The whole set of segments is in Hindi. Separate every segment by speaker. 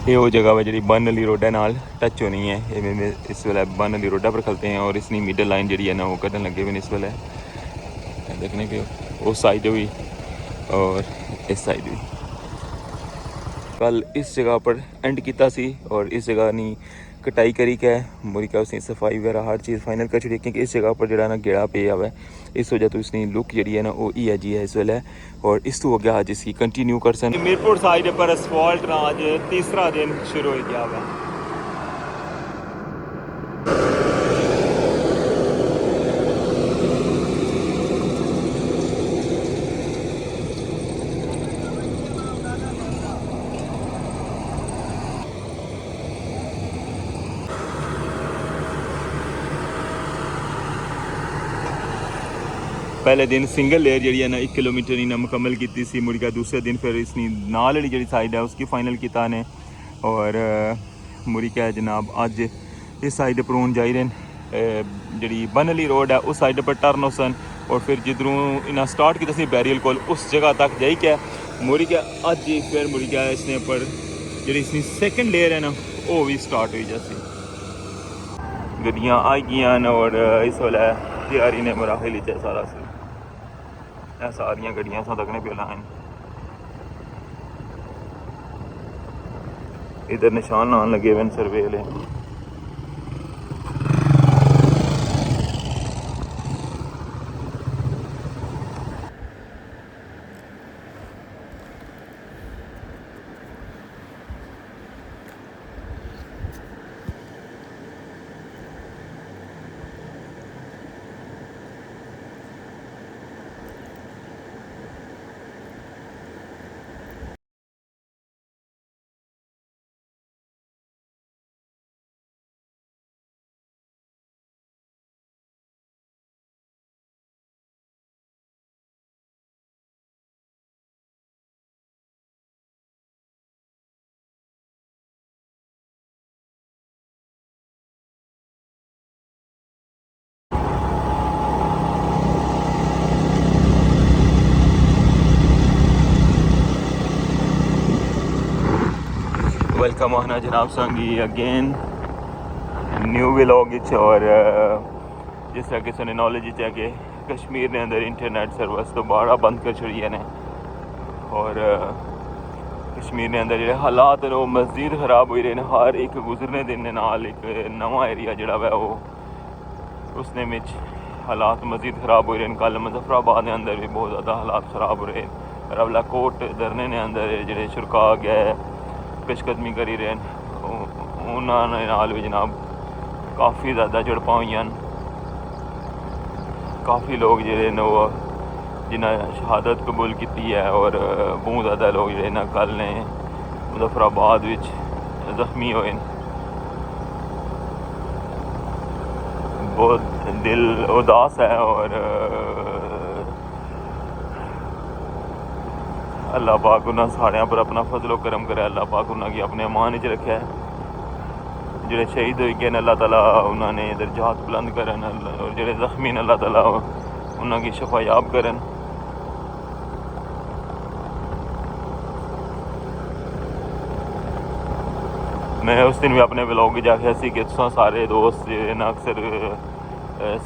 Speaker 1: ये वो जगह है जी बन अली रोडा नाल टच होनी है। ये इस वेले बन अली रोडा पर खलते हैं और इसकी मिडल लाइन जी है ना वो कटन लगे हुए इस वेले देखने पे उस साइड भी और इस साइड भी। कल इस जगह पर एंड किया सी और इस जगह नहीं कटाई करी के मुरी का उसकी सफाई वगैरह हर चीज़ फाइनल कर छड़ी क्योंकि इस जगह पर जो ना गेड़ा पे आवा इस वजह तो इसकी लुक जी है ना वो ही है जी है इस वेले और इस तो अगे अज इसकी कंटिन्यू कर सन। मीरपुर साइड पर असफॉल्ट ना अज तीसरा दिन शुरू हो गया हुआ। पहले दिन सिंगल लेयर जी है ना 1 किलोमीटर इन्हें मुकम्मल की सी मुड़िया दूसरे दिन फिर इसनी नाल वाली जी साइड है उसकी फाइनल किया ने और मुड़िया जनाब अज इस साइड पर हूँ जाई रहे जी बन अली रोड है उस साइड पर टर्न हो सन और फिर जिधरों इन्हें स्टार्ट किया बैरियल को उस जगह तक जाई क्या मुड़िया अज फिर मुड़िया इसने पर जी इसकी सेकेंड लेयर है ना वो भी स्टार्ट हुई जैसी गड्डियाँ आई गई और इस वेले तैयारी ने मराहल सारा सी सारिया गड्डियां असा तकने पे लाइन इधर निशान आन लगे हुए सर्वे वाले। वेलकम आना जनाब संगी अगेन न्यू व्लॉग और जिस तरह किसी ने नॉलेज है कि कश्मीर ने अंदर इंटरनेट सर्विस तो बड़ा बंद कर छड़ी ने और कश्मीर ने अंदर जो हालात ने वो मज़ीद ख़राब हो रहे हैं हर एक गुजरने दिन नाल एक नवा एरिया जोड़ा वै वो उसने में हालात मज़ीद ख़राब हो रहे हैं। कल मुजफ्फराबाद के अंदर भी बहुत ज़्यादा हालात ख़राब हो रहे हैं। रवला कोट धरने ने अंदर जो शुरका गए पेशकदमी करी रहे उन्होंने भी जनाब काफ़ी ज़्यादा झड़पा हुई काफ़ी लोग जोड़े न वो जिन्हें शहादत कबूल की है और बहुत ज़्यादा लोग जोड़े ना कल ने मुजफ्फराबाद विच जख्मी होए बहुत दिल उदास है और अल्लाह पाक उन्होंने साड़िया पर अपना फजलो करम करे। अल्लाह पाक उन्होंने अपने अमान च रखे जोड़े शहीद हो गए अल्लाह ताला उन्होंने दर्जात बुलंद करन और जोड़े जख्मी ने अल्लाह ताला उन्होंने शफायाब करन। मैं उस दिन भी अपने व्लॉग च आख्या सी कि तुसां सारे दोस्त ना अक्सर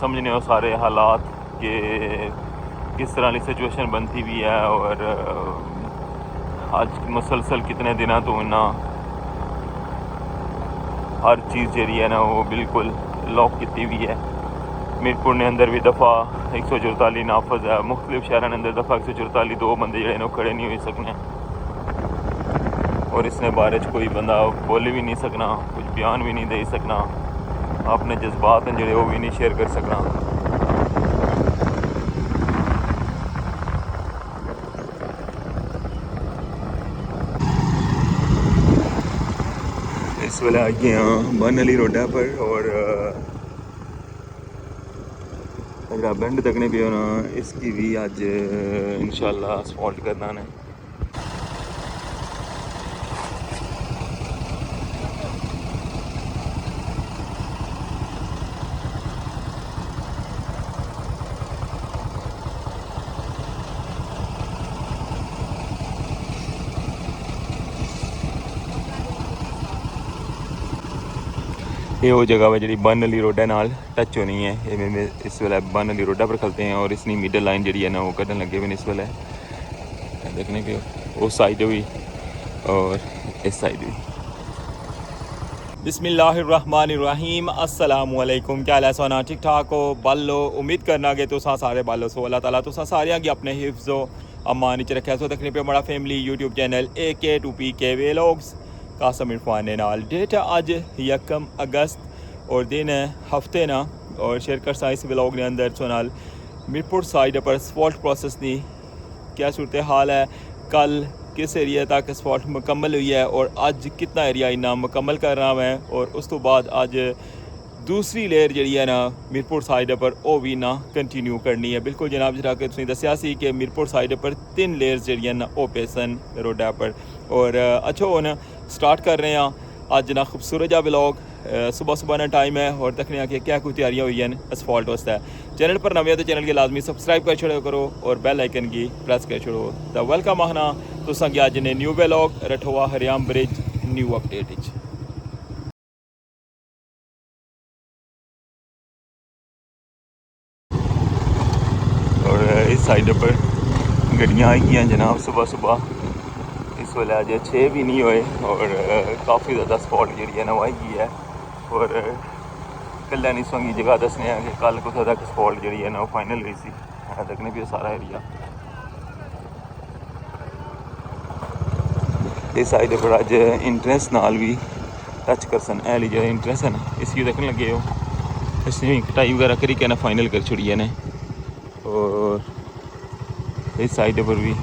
Speaker 1: समझने हो सारे हालात कि किस तरह की सिचुएशन बनती भी है और आज मुसलसल कितने दिनों तो इन्ना हर चीज़ जी है ना वो बिल्कुल लॉक की हुई है। मीरपुर ने अंदर भी दफ़ा 144 नाफज है। मुख्तलिफ शहरों के अंदर दफ़ा 144 दो बंदे जो खड़े नहीं हो सकने और इसने बारे कोई बंदा बोल भी नहीं सकना कुछ बयान भी नहीं दे सकना अपने जज्बात हैं जोड़े वो भी नहीं शेयर कर सकना। इस वेले आ गए हैं बन अली रोडा पर और अगर बेंड तकने पे होना इसकी भी अज इंशाल्लाह असफॉल्ट करना ने। ये वो जगह है जी बन अली रोडा नाल टच होनी है। ये मेरे इस वेले बन अली रोडा पर खलते हैं और इसकी मिडल लाइन जी है ना वो कटन लगे हुए इस वेले देखने पे उस साइड भी और इस साइड भी। बिस्मिल्लाहिर्रहमानिर्रहीम अस्सलाम वालेकुम। क्या हाल है सोना ठीक ठाक हो बालो उम्मीद करना कि तुसा सारे बालो सो अल्लाह ताला तुसा सारे की अपने हिफ्ज़ो अमान च रखे सो तकनी पे बड़ा family YouTube channel AK2PK vlogs Qasim Irfan ने नाल डेट है अज 1 अगस्त और दिन है हफ्ते ना और शेयर कर सा इस व्लॉग ने अंदर सो नाल मीरपुर साइड पर स्पॉट प्रोसेस की क्या सूरत हाल है, कल किस एरिया तक स्पॉट मुकम्मल हुई है और अज कितना एरिया इन्ना मुकम्मल कर रहा मैं और उस तो बाद अज दूसरी लेयर जी है ना मीरपुर साइड पर वो भी ना कंटिन्यू करनी है। बिल्कुल जनाब जरा के तुसीं दस्या सी कि मीरपुर साइड पर 3 लेयर्स जी ना वो पे सन रोडा पर और अच्छा हुन स्टार्ट कर रहे हैं अज ना खूबसूरत जा व्लॉग। सुबह सुबह ना टाइम है और तकने कि क्या कुछ तैयारियां हुई हैं असफॉल्ट वास्ते। चैनल पर नवे तो चैनल के लाजमी सब्सक्राइब कर छोड़ो करो और बेल आइकन की प्रेस कर छोड़ो तो वेलकम आना तुसा कि अज ने न्यू व्लॉग रठोआ हरियाम ब्रिज न्यू अपडेट। और इस साइड पर गड्डियाँ आई हैं जनाब सुबह सुबह इस वेले अज 6 भी नहीं हुए और काफ़ी ज़्यादा स्पॉट जी है ना वो आई है और कल नहीं संगी जगह दसने कि कल कुछ तक स्पॉट जी है ना वो फाइनल हुई सी देखने भी सारा एरिया इस साइड पर अज इंट्रेंस नाल भी टच कर सन ऐली जो इंट्रेंस है ना इसी देखने लगे हो इसने कटाई वगैरह करी के ना फाइनल कर छुड़ी है ने और इस साइड पर भी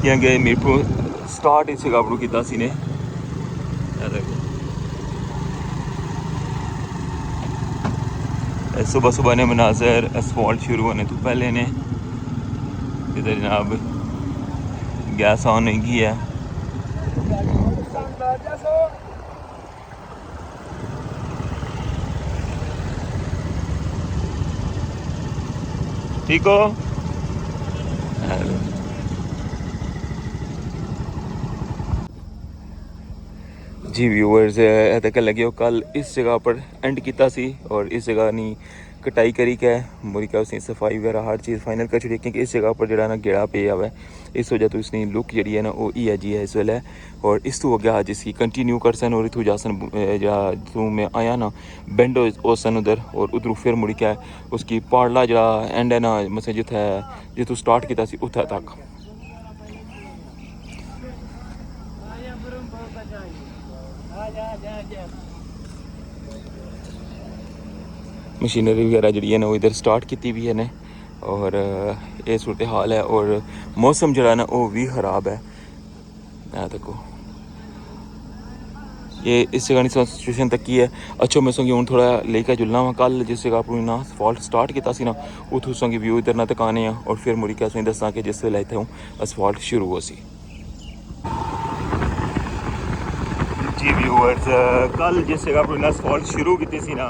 Speaker 1: क्योंकि मीरपुर स्टार्ट इस जगह पर किया सी ने सुबह सुबह ने मनाजर असफॉल्ट शुरू होने तो पहले ने इधर जनाब गैस ऑन की है ठीक हो जी व्यूअर्स तक लगे हो कल इस जगह पर एंड किया सी और इस जगह नहीं कटाई करी के मुरी क्या उसकी सफाई वगैरह हर चीज़ फाइनल कर छड़ी क्योंकि इस जगह पर जरा ना गेड़ा पे आवा इस वजह तो इसकी लुक जी है ना वो ही है जी है इस वेले और इस तो अगे अज इसकी कंटिन्यू कर सन और इतों जा सन जरा तू मैं आया ना बेंड हो सन उधर और उधरों फिर मुड़ी क्या उसकी पाड़ला जरा एंड है ना मतलब जितों स्टार्ट किया उत्थे तक मशीनरी वगैरह जी है ना वो इधर स्टार्ट की भी है ने और ये सूरत हाल है और मौसम जरा ना वो भी ख़राब है देखो ये इस जगह की सिचुएशन तक की है। अच्छा मैं संगी हूँ थोड़ा लेकर जुलना वा कल जिस जगह पर ना असफॉल्ट स्टार्ट किया ना उतों संगी व्यू इधर ना तकाने और फिर मुड़ी क्या दसा कि जिस वेले इतने असफॉल्ट शुरू हो सी। जी व्यूअर्स कल जिस जगह पर असफॉल्ट शुरू की सी ना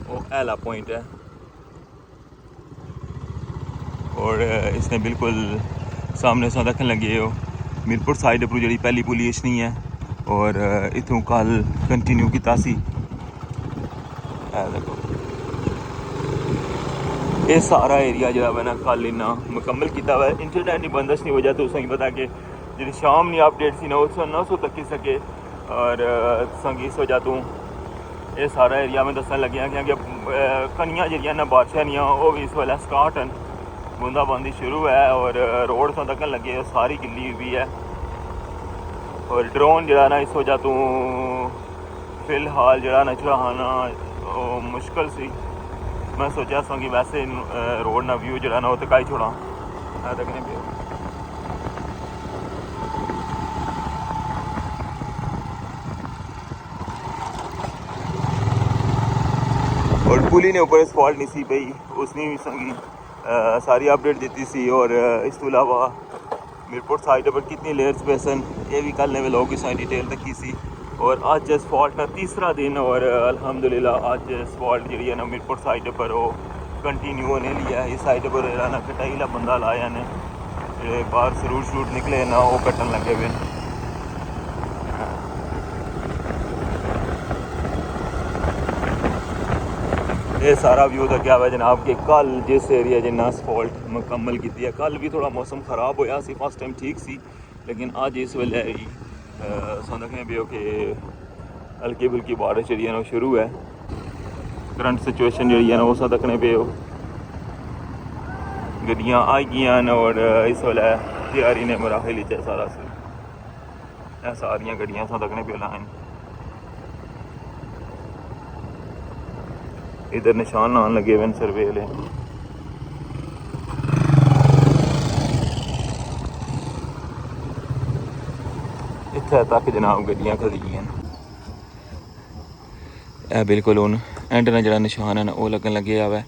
Speaker 1: वो एला पॉइंट है और इसने बिल्कुल सामने से रखने लगे हो मीरपुर साइड पर जी पहली पुलिस नहीं है और इतों कल कंटिन्यू किया सी देखो ये सारा एरिया जो है ना कल इन्ना मुकम्मल किया हुआ है। इंटरनेट की बंदश की वजह तो उसकी पता कि जी शाम नहीं अपडेट सी ना उस ना सो तकी सके और संगी इस वजह तो ये सारा एरिया में दसन लगे क्योंकि कनियाँ जी ना बारिशां नहीं वो भी इस वेले स्टार्ट हैं बूंदाबांदी शुरू है और रोड तो तक लगे सारी गिल्ली हुई है और ड्रोन जरा ना इस वजह तो फिलहाल जरा ना चढ़ाना मुश्किल सी। मैं सोचा सा कि वैसे रोड ना व्यू जरा ना वो तकाई छोड़ा तकने पे और पुली ने ऊपर स्पॉट नहीं सी पई उसने भी संगी सारी अपडेट दी सी और इस तो अलावा मीरपुर साइड पर कितनी लेयर्स पे सन ये भी कल ने व्लॉग की सारी डिटेल तकी सी और अज असफॉल्ट का तीसरा दिन और अल्हम्दुलिल्लाह अज असफॉल्ट जी है ना मीरपुर साइड पर वो कंटिन्यू होने लिया है। इस साइड पर ना कटाई ला बंदा लाया ने बाहर सरूट निकले ना वो कटन लगे हुए ये सारा व्यू तो क्या है जनाब कि कल जिस एरिया जिन्ना असफॉल्ट मुकम्मल की है, कल भी थोड़ा मौसम ख़राब होया सी, फर्स्ट टाइम ठीक सी, लेकिन अज इस वेले समझने पे कि हल्की फुल्की बारिश जी है शुरू है। करंट सिचुएशन जी है ना उस तकने पे गड्डियाँ आई गई और इस वेले तैयारी ने मराहल च सारा सारिया गड्डियाँ अस तकने पे लाइन इधर निशान आन लगे हुए सर्वे वाले। इत्थे तक जनाब गड्डियाँ खड़ी बिल्कुल हूँ एंड ना जो निशान है ना वो लगन लगे हुआ है।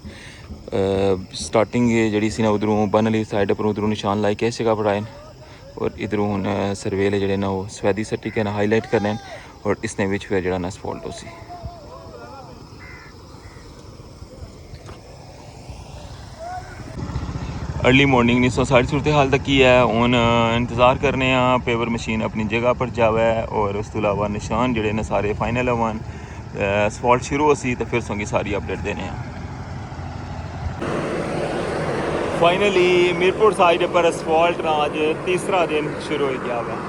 Speaker 1: स्टार्टिंग जी सी ना उधरों बन वाली साइड पर उधरों निशान लाई के इस जगह पर आए और इधरों हूँ सर्वे वाले जोड़े ना वो सफेदी सट्टी के ना हाईलाइट करने और इसने विच फिर जो असफॉल्ट हो सी। अर्ली मॉर्निंग नहीं सो सारी सूरत हाल तक की है हूँ इंतज़ार करने पेवर मशीन अपनी जगह पर जावे और उस तो अलावा निशान जोड़े ने सारे फाइनल होवन असफॉल्ट शुरू हो सी तो फिर सोंगी सारी अपडेट देने। फाइनली मीरपुर साइड पर असफॉल्ट आज तीसरा दिन शुरू हो गया है।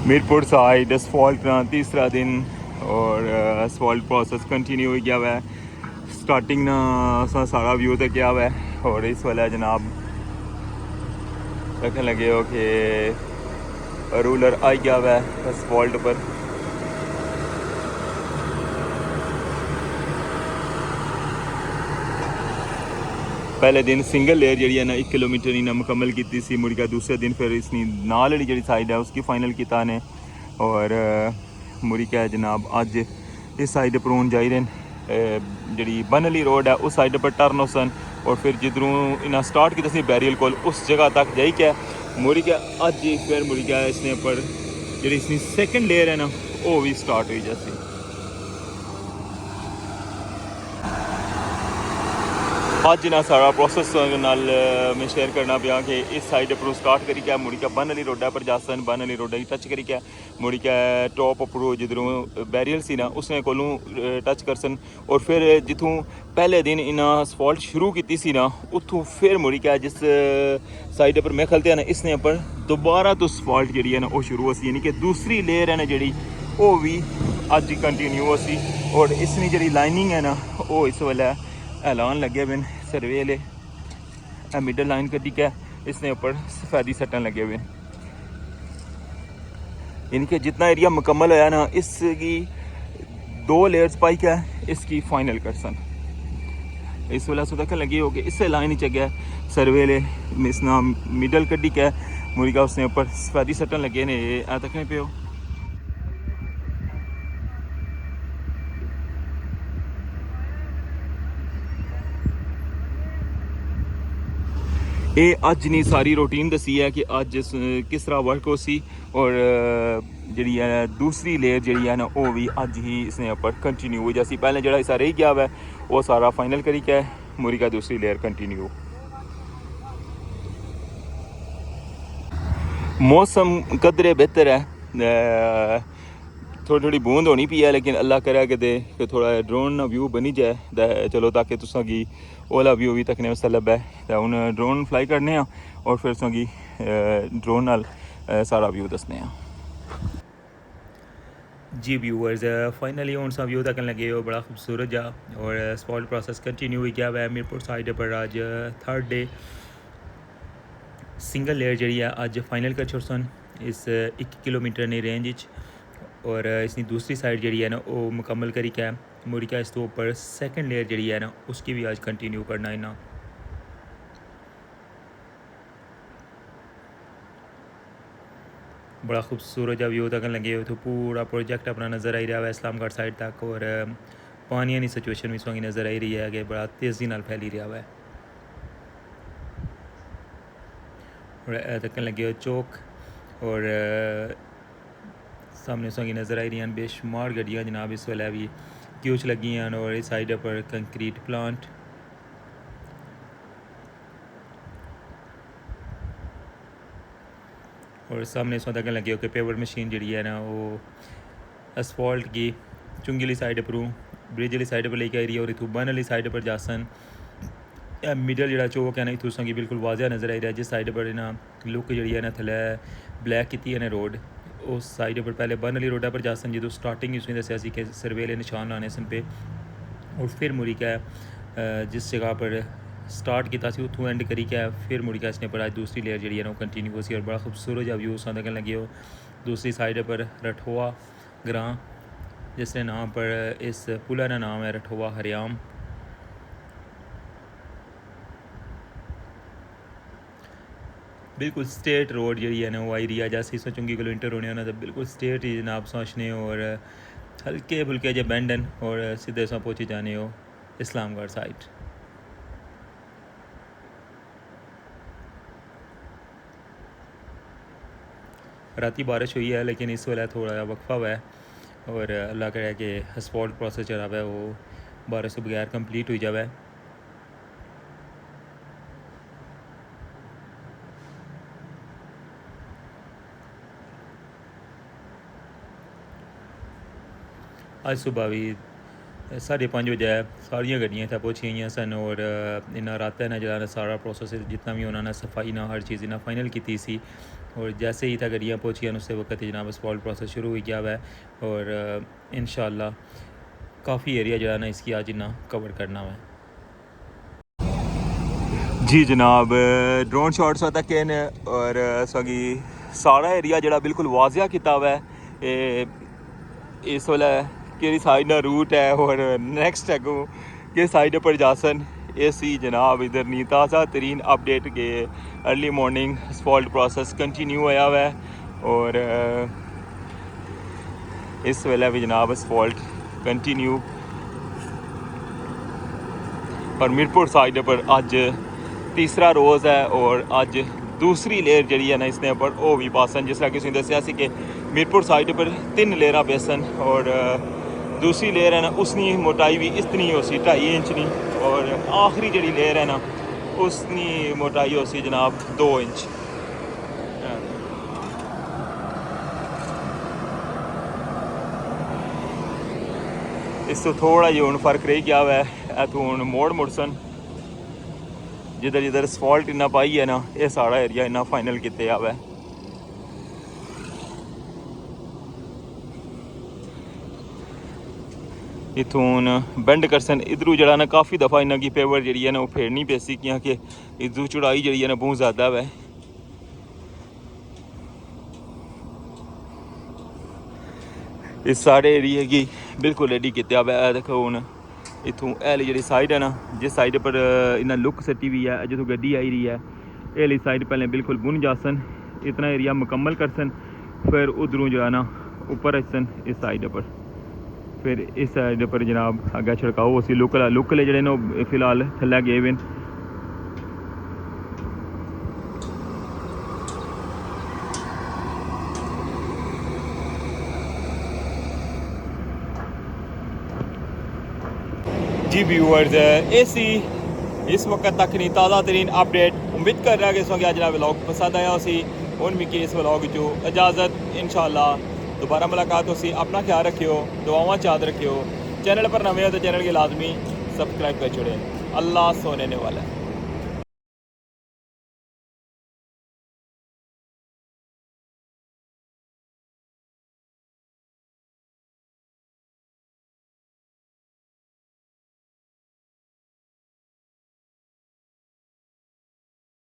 Speaker 1: मीरपुर साइड असफॉल्ट ना तीसरा दिन और असफॉल्ट प्रोसेस कंटिन्यू हो गया है। स्टार्टिंग ना सारा व्यू तक गया है और इस वाला जनाब रखने लगे हो कि रूलर आ गया है असफॉल्ट पर। पहले दिन सिंगल लेयर जी है ना 1 किलोमीटर इन्हें मुकम्मल की सी, मुड़ गया दूसरे दिन फिर इसनी नाल जी साइड है उसकी फाइनल किया ने और मुड़ क्या जनाब अज इस साइड पर हूँ जाई रहे जी बन वाली रोड है उस साइड पर टर्न हो सन और फिर जिधरों इन्हें स्टार्ट किया बैरियल कोल उस जगह तक जाई क्या मुड़ क्या अज फिर मुड़ गया इसने पर जी इसनी सैकेंड लेयर है ना वो भी स्टार्ट हुई जैसी। अज ना सारा प्रोसेस नाल मैं शेयर करना पाया कि इस साइड पर स्टार्ट करी क्या मुड़ क्या बन वाली रोडा पर जा सन बन वाली रोडा टच करी क्या मुड़ क्या टॉप उपर जिधरों बैरियल सी ना उसने कोलों टच कर सन और फिर जिथों पहले दिन इन्हें असफॉल्ट शुरू की सी ना उतों फिर मुड़ क्या जिस साइड पर मैं खलते हैं ना इसने पर दोबारा तो असफॉल्ट जी है ना वो शुरू हो सी, यानी कि दूसरी लेयर है ना जी वो भी अज कंटिन्यू हो सी और इसकी जी लाइनिंग है ना वो इस वेले ऐलान लगे हुए सर्वे वाले मिडल लाइन कटी क्या इसने ऊपर सफेदी सट्टन लगे हुए, यानी कि जितना एरिया मुकम्मल होया ना इसकी 2 लेयर्स पाई क्या इसकी फाइनल कर सन। इस वेला सो तक लगी होगी इससे लाइन च गया सर्वे वाले इसना मिडल कटी क्या मुर्गा उसने ऊपर सफेदी सट्टन लगे ने तकने पे हो। ये अज नहीं सारी रूटीन दसी है कि अज किस तरह वर्क हो सी और जी है दूसरी लेयर जी है ना वो भी अज ही इसने ऊपर कंटिन्यू हुई जैसी पहले जो हिस्सा रही गया है वो सारा फाइनल करी क्या है मुर्गा दूसरी लेयर कंटिन्यू। मौसम कदरे बेहतर है, थोड़ी थोड़ी बूंद होनी पी है लेकिन अल्लाह करे कि थोड़ा ड्रोन ना व्यू बनी जाए चलो ताकि तुसांगी ओला व्यू भी तकने वास्ते लब्भे तो हूँ ड्रोन फ्लाई करने और फिर तुसांगी ड्रोन नाल सारा व्यू दसने जी व्यूअर्स। फाइनली हूँ सा व्यू तकन लगे हो बड़ा खूबसूरत जा और स्पॉट प्रोसेस कंटिन्यू हुई गया है मीरपुर साइड पर आज थर्ड डे सिंगल लेयर जी है अज फाइनल कर छोड़ सन इस 1 किलोमीटर ने रेंज और इसकी दूसरी साइड जी है ना वो मुकम्मल करी क्या मुड़ क्या इस तो ऊपर सैकेंड लेयर जी है ना उसकी भी आज कंटिन्यू करना है ना। बड़ा खूबसूरत जब व्यू तक लगे हुए तो पूरा प्रोजेक्ट अपना नज़र आ रहा है इस्लामगढ़ साइड तक और पानी की सिचुएशन भी इसमें नज़र आ रही है कि बड़ा तेज़ी नाल फैली रहा है
Speaker 2: और तकन लगे हो चौक और सामने सोगी नज़र आई रही बेशुमार गड्डियाँ जनाब इस वेले भी क्यू च लगी हैं और इस साइड पर कंक्रीट प्लांट और सामने इस तक लगे हो कि पेवर मशीन जी है ना वो असफॉल्ट की चुंगी वाली साइड पर ब्रिज वाली साइड पर लेके आई रही है और इतों बन वाली साइड पर जासन मिडल जो चौक है ना इतों संगी बिल्कुल वाजिया नज़र आई रहा है जिस साइड पर ना लुक जी है ना थले ब्लैक की है ना रोड उस साइड पर पहले बन वाली रोडा पर जासन जो स्टार्टिंग उसमें दसिया कि सरवेले निशान लाने सन पे और फिर मुड़ी क्या जिस जगह पर स्टार्ट किया उतों एंड करी क्या फिर मुड़ी क्या इसने पर आज दूसरी लेयर जी है ना कंटिन्यू हो सी और बड़ा खूबसूरत जब व्यू उसका लगन लगे हो दूसरी साइड पर रठोआ ग्रां जिसने नाम पर इस पुला का नाम है रठोआ हरियाम बिल्कुल स्टेट रोड जी है ना वो आई रही है जैसे इसमें चुंगी किलोमीटर होने ना तो बिल्कुल स्टेट ही जनाब सोचने और हल्के फुल्के जो बैंडन और सीधे सौ पहुँची जाने हो इस्लामगढ़ साइड राती बारिश हुई है लेकिन इस वेला थोड़ा वक्फा हुआ है और अल्लाह करे कि असफॉल्ट प्रोसेस चला हुआ है वो बारिश के बगैर कंप्लीट हो जाए आज सुबह भी 5:30 बजे सारिया गड्डियाँ इतना पहुँची हुई सन और इन्हें रात ने जरा सारा प्रोसेस जितना भी उन्होंने सफाई ना हर चीज़ इन्हें फाइनल की सी और जैसे ही था गड्डियाँ पहुँची उस वक्त जनाब असफॉल्ट प्रोसेस शुरू हो गया है और इंशाअल्लाह काफ़ी एरिया जो है ना इसकी आज इन्ना कवर करना है
Speaker 1: जी जनाब ड्रोन शॉट्स तक और सगी सारा एरिया जो बिल्कुल वाजिया किया हुआ है इस वेले कि साइड ना रूट है और नैक्सट अगों कि साइड पर जासन सी जनाब इधर नी ताज़ा तरीन अपडेट के अर्ली मॉर्निंग असफॉल्ट प्रोसेस कंटिन्यू होया हुआ है और इस वेले भी जनाब असफॉल्ट कंटिन्यू पर मीरपुर साइड पर अज तीसरा रोज़ है और अज दूसरी लेयर जी है ना इसने पर वो भी पासन जिस तरह किसी ने दसिया कि मीरपुर साइड पर 3 लेयर पेसन और दूसरी लेयर है ना उसकी मोटाई भी इतनी हो सी 2.5 इंच नी और आखिरी जी लेयर है ना उसकी मोटाई हो सी जनाब 2 इंच इस तो थोड़ा जी हूँ फर्क रही गया हुआ है तू हूँ मोड़ मुड़सन जिधर जिधर असफॉल्ट इन्ना पाई है ना ये सारा एरिया इन्ना फाइनल किया हुआ है इतों बेंड करसन इधरों जरा ना काफ़ी दफ़ा इन्हों की पेवर जी है ना वो फेरनी पैसी क्योंकि इधरों चढ़ाई जी है ना बहुत ज़्यादा है इस सारे एरिए की बिल्कुल रेडी किया हुआ है देखो हूँ इतों एली जी साइड है ना जिस साइड पर इन्हें लुक सटी हुई है जो गड्डी आई रही है एली साइड पहले बिल्कुल बुन जासन इतना एरिया मुकम्मल करसन फिर उधरों जो है ना ऊपर अचसन इस साइड पर फिर इस साइड पर जनाब अगर छिड़काओ उसी लुक ले जो फिलहाल थल्ले गए हुए जी व्यूअर्स ऐसी इस वक्त तक नहीं ताज़ा तरीन अपडेट उम्मीद कर रहा है कि इस वक्त अज व्लॉग पसंद आया उसी हूँ मिगी इस व्लॉग जो इजाज़त इंशाअल्लाह दोबारा मुलाकात हो सी अपना ख्याल रखियो दुआवां याद रखियो चैनल पर नवे हो तो चैनल के लाजमी सब्सक्राइब कर छोड़े अल्लाह सोने वाला है।